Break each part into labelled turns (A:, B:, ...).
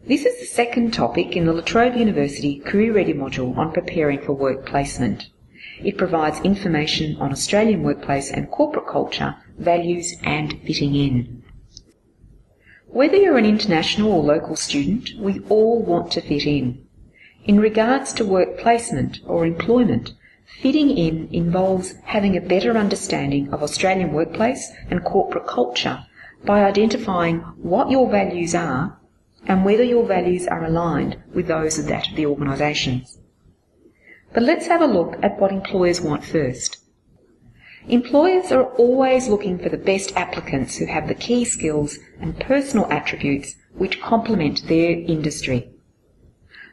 A: This is the second topic in the Trobe University Career Ready module on preparing for work placement. It provides information on Australian workplace and corporate culture, values and fitting in. Whether you're an international or local student, we all want to fit in. In regards to work placement or employment, fitting in involves having a better understanding of Australian workplace and corporate culture by identifying what your values are and whether your values are aligned with those of that of the organisations. But let's have a look at what employers want first. Employers are always looking for the best applicants who have the key skills and personal attributes which complement their industry.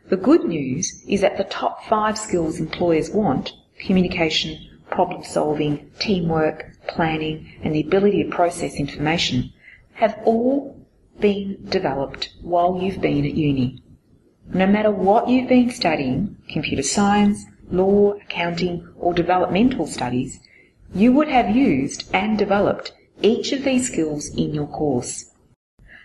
A: The good news is that the top 5 skills employers want, communication, problem solving, teamwork, planning and the ability to process information, have all been developed while you've been at uni. No matter what you've been studying, computer science, law, accounting or developmental studies, you would have used and developed each of these skills in your course.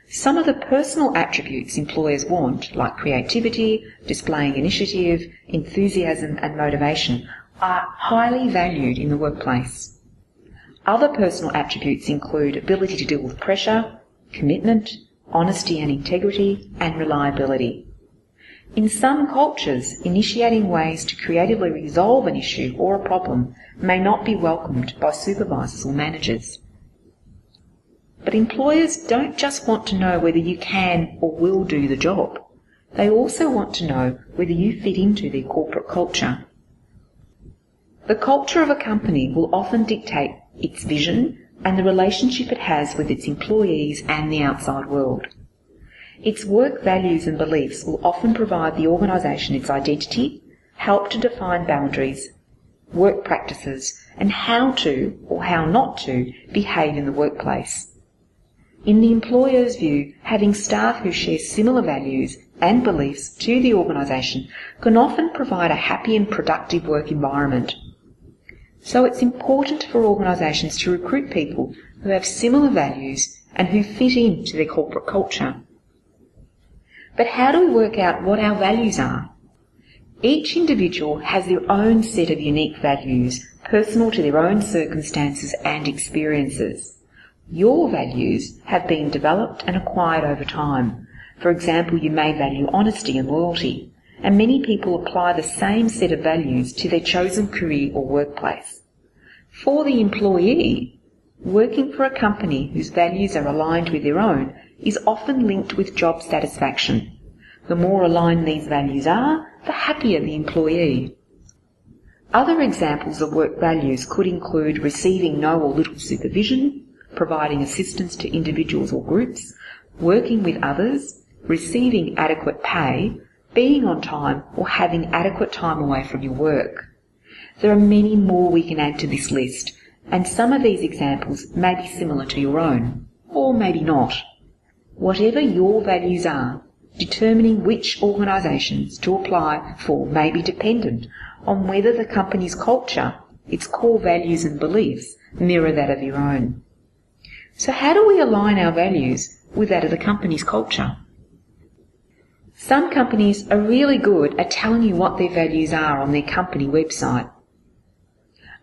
A: Some of the personal attributes employers want, like creativity, displaying initiative, enthusiasm and motivation, are highly valued in the workplace. Other personal attributes include ability to deal with pressure, commitment, honesty and integrity, and reliability. In some cultures, initiating ways to creatively resolve an issue or a problem may not be welcomed by supervisors or managers. But employers don't just want to know whether you can or will do the job. They also want to know whether you fit into their corporate culture. The culture of a company will often dictate its vision and the relationship it has with its employees and the outside world. Its work values and beliefs will often provide the organisation its identity, help to define boundaries, work practices, and how to, or how not to, behave in the workplace. In the employer's view, having staff who share similar values and beliefs to the organisation can often provide a happy and productive work environment. So it's important for organisations to recruit people who have similar values and who fit into their corporate culture. But how do we work out what our values are? Each individual has their own set of unique values, personal to their own circumstances and experiences. Your values have been developed and acquired over time. For example, you may value honesty and loyalty, and many people apply the same set of values to their chosen career or workplace. For the employee, working for a company whose values are aligned with their own is often linked with job satisfaction. The more aligned these values are, the happier the employee. Other examples of work values could include receiving no or little supervision, providing assistance to individuals or groups, working with others, receiving adequate pay, being on time or having adequate time away from your work. There are many more we can add to this list, and some of these examples may be similar to your own, or maybe not. Whatever your values are, determining which organisations to apply for may be dependent on whether the company's culture, its core values and beliefs, mirror that of your own. So how do we align our values with that of the company's culture? Some companies are really good at telling you what their values are on their company website.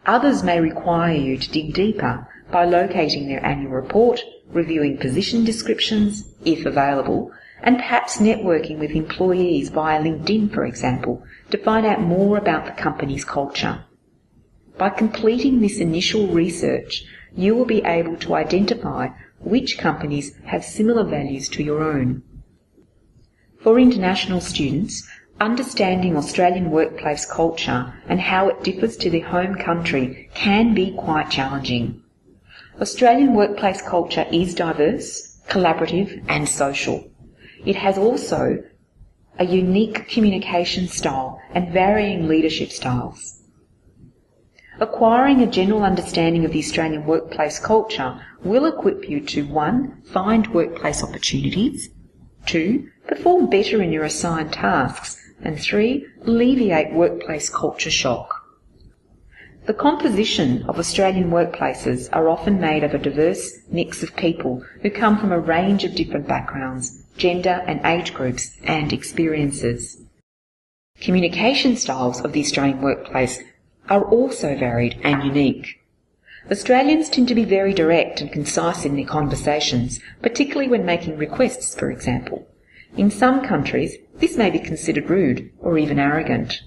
A: Others may require you to dig deeper by locating their annual report, reviewing position descriptions, if available, and perhaps networking with employees via LinkedIn, for example, to find out more about the company's culture. By completing this initial research, you will be able to identify which companies have similar values to your own. For international students, understanding Australian workplace culture and how it differs to their home country can be quite challenging. Australian workplace culture is diverse, collaborative and social. It has also a unique communication style and varying leadership styles. Acquiring a general understanding of the Australian workplace culture will equip you to 1. Find workplace opportunities, 2. Perform better in your assigned tasks, and 3. Alleviate workplace culture shock. The composition of Australian workplaces are often made of a diverse mix of people who come from a range of different backgrounds, gender and age groups, and experiences. Communication styles of the Australian workplace are also varied and unique. Australians tend to be very direct and concise in their conversations, particularly when making requests, for example. In some countries, this may be considered rude or even arrogant.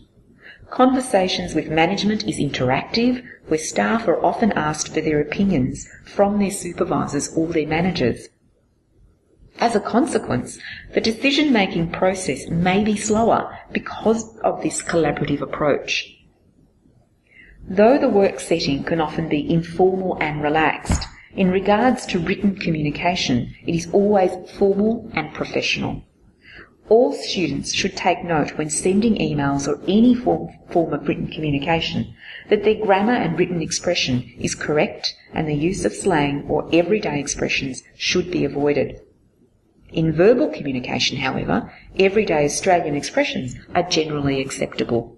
A: Conversations with management is interactive, where staff are often asked for their opinions from their supervisors or their managers. As a consequence, the decision-making process may be slower because of this collaborative approach. Though the work setting can often be informal and relaxed, in regards to written communication, it is always formal and professional. All students should take note when sending emails or any form of written communication that their grammar and written expression is correct and the use of slang or everyday expressions should be avoided. In verbal communication, however, everyday Australian expressions are generally acceptable.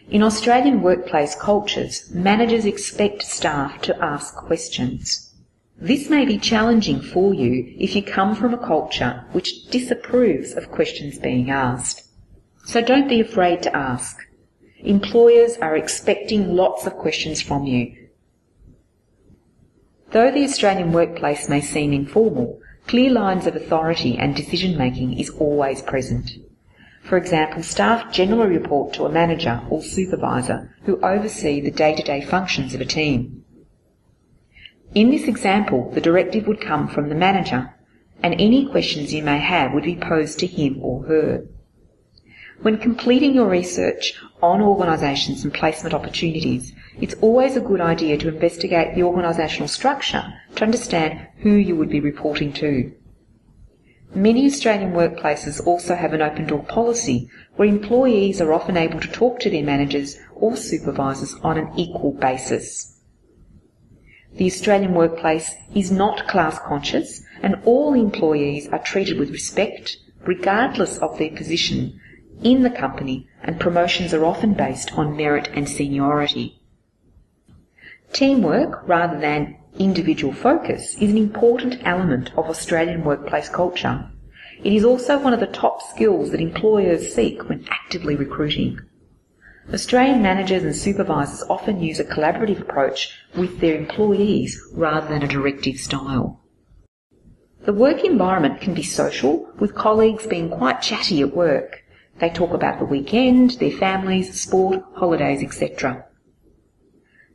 A: In Australian workplace cultures, managers expect staff to ask questions. This may be challenging for you if you come from a culture which disapproves of questions being asked. So don't be afraid to ask. Employers are expecting lots of questions from you. Though the Australian workplace may seem informal, clear lines of authority and decision-making is always present. For example, staff generally report to a manager or supervisor who oversee the day-to-day functions of a team. In this example, the directive would come from the manager, and any questions you may have would be posed to him or her. When completing your research on organisations and placement opportunities, it's always a good idea to investigate the organisational structure to understand who you would be reporting to. Many Australian workplaces also have an open door policy where employees are often able to talk to their managers or supervisors on an equal basis. The Australian workplace is not class conscious, and all employees are treated with respect, regardless of their position in the company, and promotions are often based on merit and seniority. Teamwork, rather than individual focus, is an important element of Australian workplace culture. It is also one of the top skills that employers seek when actively recruiting. Australian managers and supervisors often use a collaborative approach with their employees rather than a directive style. The work environment can be social, with colleagues being quite chatty at work. They talk about the weekend, their families, sport, holidays, etc.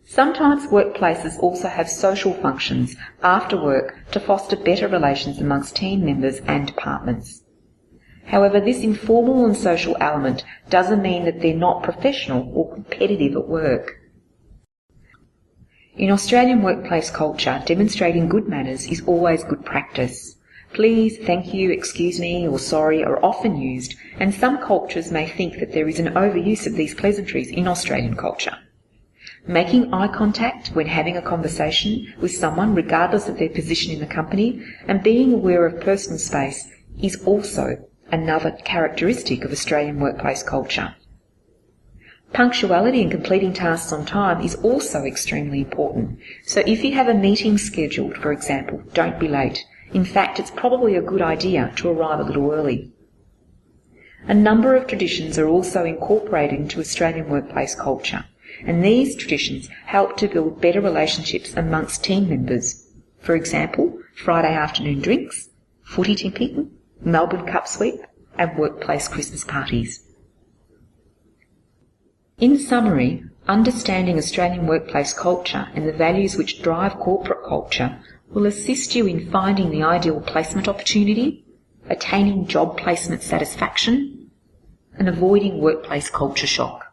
A: Sometimes workplaces also have social functions after work to foster better relations amongst team members and departments. However, this informal and social element doesn't mean that they're not professional or competitive at work. In Australian workplace culture, demonstrating good manners is always good practice. Please, thank you, excuse me, or sorry are often used, and some cultures may think that there is an overuse of these pleasantries in Australian culture. Making eye contact when having a conversation with someone, regardless of their position in the company, and being aware of personal space is also another characteristic of Australian workplace culture. Punctuality and completing tasks on time is also extremely important. So if you have a meeting scheduled, for example, don't be late. In fact, it's probably a good idea to arrive a little early. A number of traditions are also incorporated into Australian workplace culture, and these traditions help to build better relationships amongst team members. For example, Friday afternoon drinks, footy tipping, Melbourne Cup sweep, and workplace Christmas parties. In summary, understanding Australian workplace culture and the values which drive corporate culture will assist you in finding the ideal placement opportunity, attaining job placement satisfaction, and avoiding workplace culture shock.